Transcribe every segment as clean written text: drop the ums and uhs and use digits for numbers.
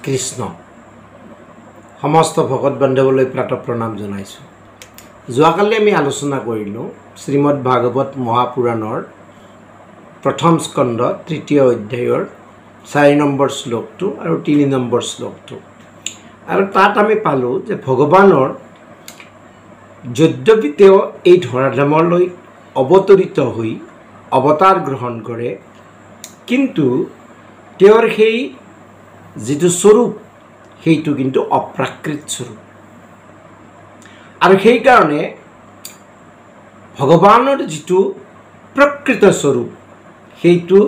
কৃষ্ণ সমস্ত ভকত বান্ধৱলৈ প্ৰাতঃ প্ৰণাম জনাইছোঁ। যোৱাকালি আমি আলোচনা কৰিলোঁ শ্ৰীমদ ভাগৱত মহাপুৰাণৰ প্ৰথম স্কন্ধ তৃতীয় অধ্যায়ৰ 4 নম্বৰ শ্লোকটো আৰু 3 নম্বৰ শ্লোকটো। আৰু তাত আমি পালোঁ যে ভগৱানৰ যদ্যপি তেওঁ এই ধৰাধামলৈ অৱতৰিত হৈ অৱতাৰ গ্ৰহণ কৰে, কিন্তু তেওঁৰ সেই যিটো স্বৰূপ সেইটো কিন্তু অপ্ৰাকৃত স্বৰূপ। আৰু সেইকাৰণে ভগৱানৰ যিটো প্ৰকৃত স্বৰূপ সেইটো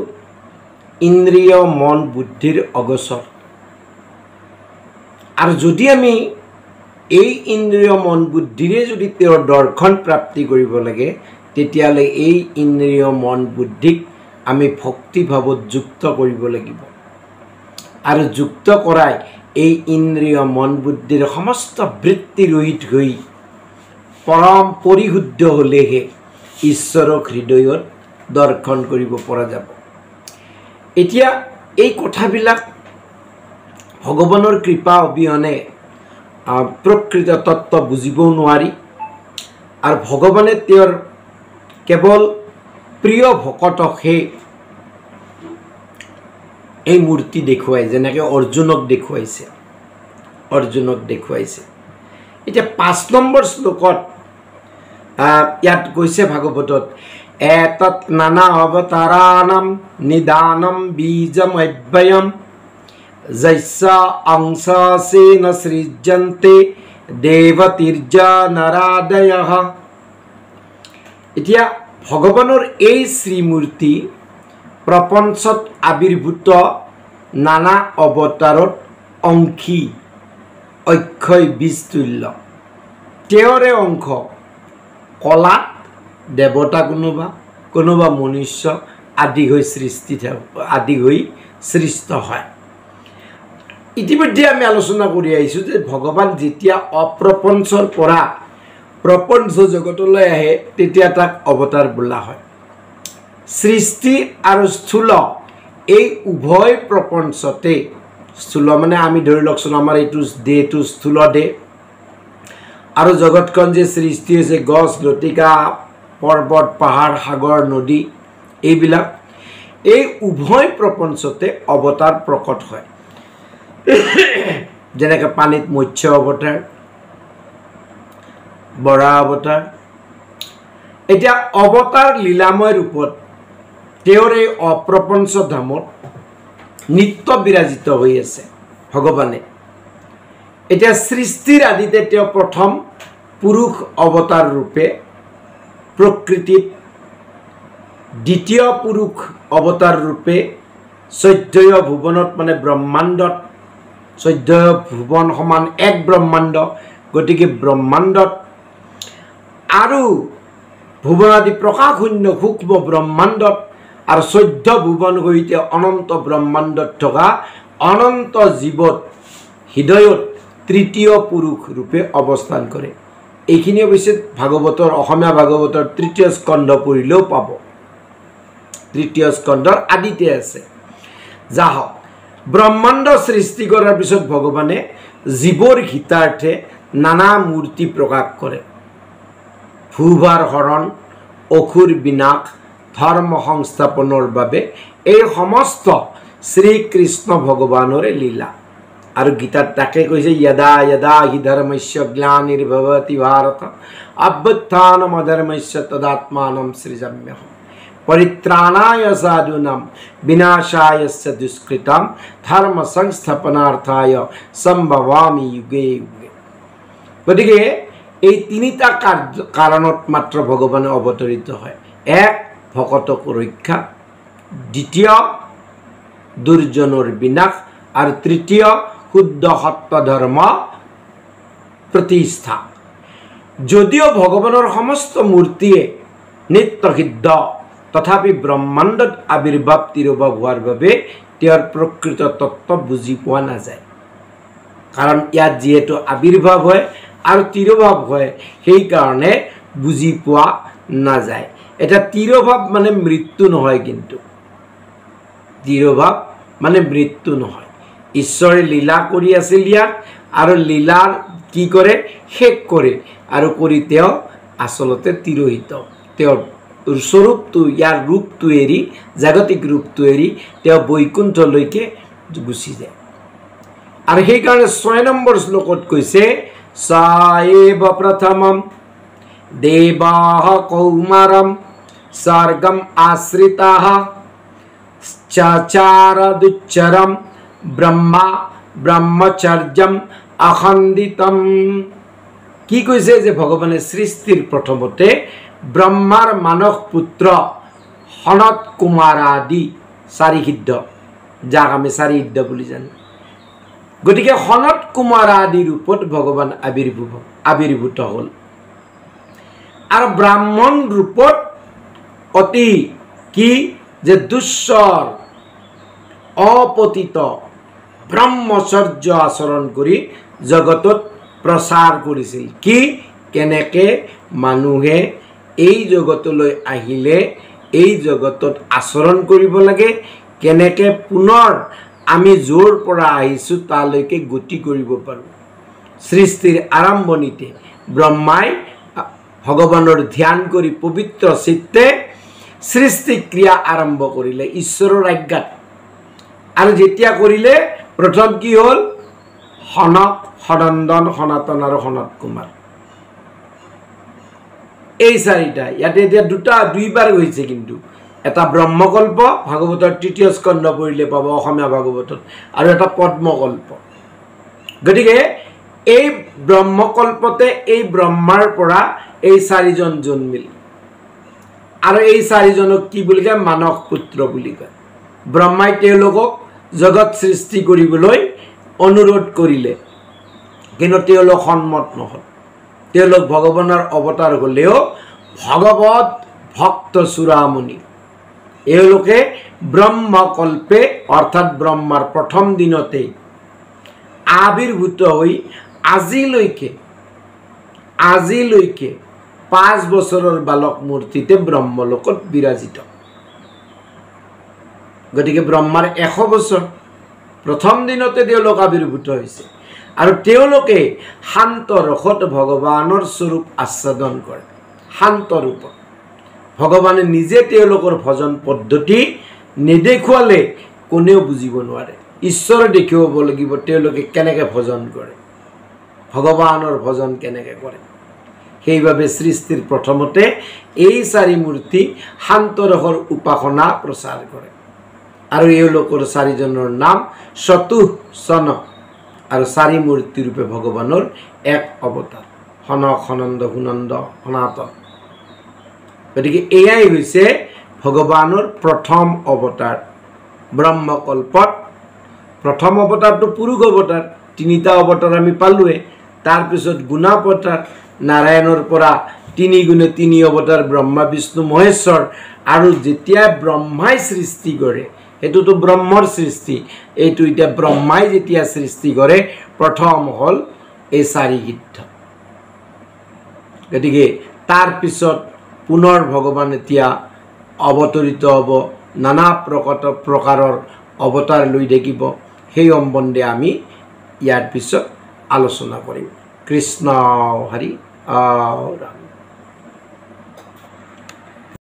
ইন্দ্ৰিয় মন বুদ্ধিৰ অগোচৰ। আৰু যদি আমি এই ইন্দ্ৰিয় মন বুদ্ধিৰে যদি তেওঁৰ দৰ্শন প্ৰাপ্তি কৰিব লাগে, তেতিয়াহ'লে এই ইন্দ্ৰিয় মন বুদ্ধিক আমি ভক্তিভাৱত যুক্ত কৰিব লাগিব। আৰু যুক্ত কৰাই এই ইন্দ্ৰিয় মন বুদ্ধিৰ সমস্ত বৃত্তি ৰহিত হৈ পৰম পৰিশুদ্ধ হ'লেহে ঈশ্বৰক হৃদয়ত দৰ্শন কৰিব পৰা যাব। এতিয়া এই কথাবিলাক ভগৱানৰ কৃপা অবিহনে প্ৰকৃত তত্ত্ব বুজিবও নোৱাৰি। আৰু ভগৱানে তেওঁৰ কেৱল প্ৰিয় ভকতকহে এই মূৰ্তি দেখুৱাই, যেনেকৈ অৰ্জুনক দেখুৱাইছে। এতিয়া 5 নম্বৰ শ্লোকত ইয়াত কৈছে ভাগৱতত, এতৎ নানা অৱতাৰাণাম নিদানম বীজম অব্যয়ম যস্য অংশাসেন সৃজ্যন্তে দেৱতীৰ্যা নৰাদয়ঃ। এতিয়া ভগৱানৰ এই শ্ৰীমূৰ্তি প্ৰপঞ্চত আবিৰ্ভূত নানা অৱতাৰত অংশী অক্ষয় বীজতুল্য। তেওঁৰে অংশ কলাত দেৱতা, কোনোবা মনুষ্য আদি হৈ সৃষ্ট হয়। ইতিমধ্যে আমি আলোচনা কৰি আহিছোঁ যে ভগৱান যেতিয়া অপ্ৰপঞ্চৰ পৰা প্ৰপঞ্চ জগতলৈ আহে তেতিয়া তাক অৱতাৰ বোলা হয়। সৃষ্টি আৰু স্থূল এই উভয় প্ৰপঞ্চতে, স্থূল মানে আমি ধৰি লওকচোন আমাৰ এইটো দেহটো স্থূল দেহ, আৰু জগতখন যে সৃষ্টি হৈছে গছ লতিকা পৰ্বত পাহাৰ সাগৰ নদী এইবিলাক, এই উভয় প্ৰপঞ্চতে অৱতাৰ প্ৰকট হয়। যেনেকৈ পানীত মৎস্য অৱতাৰ, বৰাহ অৱতাৰ। এতিয়া অৱতাৰ লীলাময় ৰূপত তেওঁৰ এই অপ্ৰপঞ্চ ধামত নিত্য বিৰাজিত হৈ আছে ভগৱানে। এতিয়া সৃষ্টিৰ আদিতে তেওঁ প্ৰথম পুৰুষ অৱতাৰ ৰূপে প্ৰকৃতিত, দ্বিতীয় পুৰুষ অৱতাৰ ৰূপে 14 ভুৱনত মানে ব্ৰহ্মাণ্ডত, 14 ভুৱন সমান এক ব্ৰহ্মাণ্ড, গতিকে ব্ৰহ্মাণ্ডত আৰু ভুৱনাদি প্ৰকাশ শূন্য সূক্ষ্ম ব্ৰহ্মাণ্ডত আৰু 14 ভুৱন সহিতে অনন্ত ব্ৰহ্মাণ্ডত থকা অনন্ত জীৱত হৃদয়ত তৃতীয় পুৰুষ ৰূপে অৱস্থান কৰে। এইখিনি অৱশ্যে ভাগৱতৰ, অসমীয়া ভাগৱতৰ 3য় স্কন্ধ পঢ়িলেও পাব। 3য় স্কন্ধৰ আদিতে আছে। যাহক, ব্ৰহ্মাণ্ড সৃষ্টি কৰাৰ পিছত ভগৱানে জীৱৰ হিতাৰ্থে নানা মূৰ্তি প্ৰকাশ কৰে। ভূভাৰ হৰণ, অসুৰ বিনাশ, ধৰ্ম সংস্থাপনৰ বাবে এই সমস্ত শ্ৰীকৃষ্ণ ভগৱানৰে লীলা। আৰু গীতাত তাকে কৈছে, যদা যদা হি ধৰ্মস্য গ্লানিৰ্ভৱতি ভাৰত অভ্যুত্থানম অধৰ্মস্য তদাত্মানম সৃজাম্যহম পৰিত্ৰাণায় সাধূনাম বিনাশায় দুষ্কৃতাম ধৰ্ম সংস্থাপনাर्थाय সম্ভৱামি যুগে যুগে। গতিকে এই 3টা কাৰণত মাত্ৰ ভগৱানে অৱতৰিত হয়। 1, ভকতক ৰক্ষা, 2, দুৰ্জনৰ বিনাশ, আৰু 3, শুদ্ধ সত্য ধৰ্ম প্ৰতিষ্ঠা। যদিও ভগৱানৰ সমস্ত মূৰ্তিয়ে নিত্য সিদ্ধ, তথাপি ব্ৰহ্মাণ্ডত আবিৰ্ভাৱ তিৰোভাৱ হোৱাৰ বাবে তেওঁৰ প্ৰকৃত তত্ত্ব বুজি পোৱা নাযায়। কাৰণ ইয়াত যিহেতু আবিৰ্ভাৱ হয় আৰু তিৰোভাৱ হয়, সেইকাৰণে বুজি পোৱা নাযায়। এটা তিৰোভাৱ মানে মৃত্যু নহয়, কিন্তু তিৰোভাৱ মানে মৃত্যু নহয়। ঈশ্বৰে লীলা কৰি আছিল ইয়াত আৰু লীলাৰ কি কৰে শেষ কৰে আৰু কৰি তেওঁ আচলতে তিৰোহিত তেওঁৰ স্বৰূপটো ইয়াৰ ৰূপটো এৰি জাগতিক ৰূপটো এৰি তেওঁ বৈকুণ্ঠলৈকে গুচি যায় আৰু সেইকাৰণে 6 নম্বৰ শ্লোকত কৈছে সায়েব প্ৰথমম দেবাহ কৌমাৰম স্বৰ্গম আশ্ৰিতাহ চাচাৰদুচ্চৰম ব্ৰহ্মা ব্ৰহ্মচৰ্যম অখণ্ডিতম কি কৈছে যে ভগৱানে সৃষ্টিৰ প্ৰথমতে ব্ৰহ্মাৰ মানস পুত্ৰ সনত কুমাৰ আদি চাৰিসিদ্ধ যাক আমি চাৰিসিদ্ধ বুলি জানো গতিকে সনত কুমাৰ আদি ৰূপত ভগৱান আবিৰ্ভূত হ'ল আৰু ব্ৰাহ্মণ ৰূপত অতি কি যে দুশ্চৰ অপতিত ব্ৰহ্মচৰ্য আচৰণ কৰি জগতত প্ৰচাৰ কৰিছিল কি কেনেকে মানুহে এই জগতলৈ আহিলে এই জগতত আচৰণ কৰিব লাগে কেনেকে পুনৰ আমি য'ৰ পৰা আহিছোঁ তালৈকে গতি কৰিব পাৰোঁ সৃষ্টিৰ আৰম্ভণিতে ব্ৰহ্মাই ভগৱানৰ ধ্যান কৰি পবিত্ৰ চিত্তে সৃষ্টি ক্ৰিয়া আৰম্ভ কৰিলে ঈশ্বৰৰ আজ্ঞাত আৰু যেতিয়া কৰিলে প্ৰথম কি হ'ল সনক সনন্দন সনাতন আৰু সনত কুমাৰ এই চাৰিটা ইয়াতে এতিয়া দুইবাৰ গৈছে কিন্তু এটা ব্ৰহ্মকল্প ভাগৱতৰ ৩য় স্কন্ধ পঢ়িলে পাব অসমীয়া ভাগৱতত আৰু এটা পদ্মকল্প গতিকে এই ব্ৰহ্মকল্পতে এই ব্ৰহ্মাৰ পৰা এই চাৰিজন জন্মিল আৰু এই চাৰিজনক কি বুলি কয় মানস পুত্ৰ বুলি কয় ব্ৰহ্মাই তেওঁলোকক জগত সৃষ্টি কৰিবলৈ অনুৰোধ কৰিলে কিন্তু তেওঁলোক সন্মত নহল তেওঁলোক ভগৱানৰ অৱতাৰ হ'লেও ভগৱত ভক্ত চূড়ামণি এওঁলোকে ব্ৰহ্মকল্পে অৰ্থাৎ ব্ৰহ্মাৰ প্ৰথম দিনতে আবিৰ্ভূত হৈ আজিলৈকে 5 বছৰৰ বালক মূৰ্তিতে ব্ৰহ্মলোকত বিৰাজিত গতিকে ব্ৰহ্মাৰ 100 বছৰ প্ৰথম দিনতে তেওঁলোক আবিৰ্ভূত হৈছে আৰু তেওঁলোকে শান্ত ৰসত ভগৱানৰ স্বৰূপ আস্বাদন কৰে শান্ত ৰূপত ভগৱানে নিজে তেওঁলোকৰ ভজন পদ্ধতি নেদেখুৱালে কোনেও বুজিব নোৱাৰে ঈশ্বৰে দেখিব লাগিব তেওঁলোকে কেনেকৈ ভজন কৰে ভগৱানৰ ভজন কেনেকৈ কৰে সেইভাবে সৃষ্টিৰ প্ৰথমতে এই চাৰি মূৰ্তি শান্ত ৰসৰ উপাসনা প্ৰচাৰ কৰে আৰু এওঁলোকৰ চাৰিজনৰ নাম চতুঃসন আৰু চাৰি মূৰ্তি ৰূপে ভগৱানৰ এক অৱতাৰ সনক সনন্দ সুনন্দ সনাতন গতিকে এয়াই হৈছে ভগৱানৰ প্ৰথম অৱতাৰ ব্ৰহ্মকল্পত প্ৰথম অৱতাৰটো পুৰুষ অৱতাৰ তিনিটা অৱতাৰ আমি পালোৱে তাৰ পিছত গুণাৱতাৰ নাৰায়ণৰ পৰা 3 গুণে 3 অৱতাৰ ব্ৰহ্মা বিষ্ণু মহেশ্বৰ আৰু যেতিয়া ব্ৰহ্মাই সৃষ্টি কৰে এটোতো ব্ৰহ্মৰ সৃষ্টি এইটো এতিয়া ব্ৰহ্মাই যেতিয়া সৃষ্টি কৰে প্ৰথম হল এই চাৰিসিদ্ধ গতিকে তাৰ পিছত পুনৰ ভগৱান এতিয়া অৱতৰিত হ'ব নানা প্ৰকাৰৰ অৱতাৰ লৈ থাকিব সেই সম্বন্ধে আমি ইয়াৰ পিছত আলোচনা কৰিম কৃষ্ণ হৰি ৰাম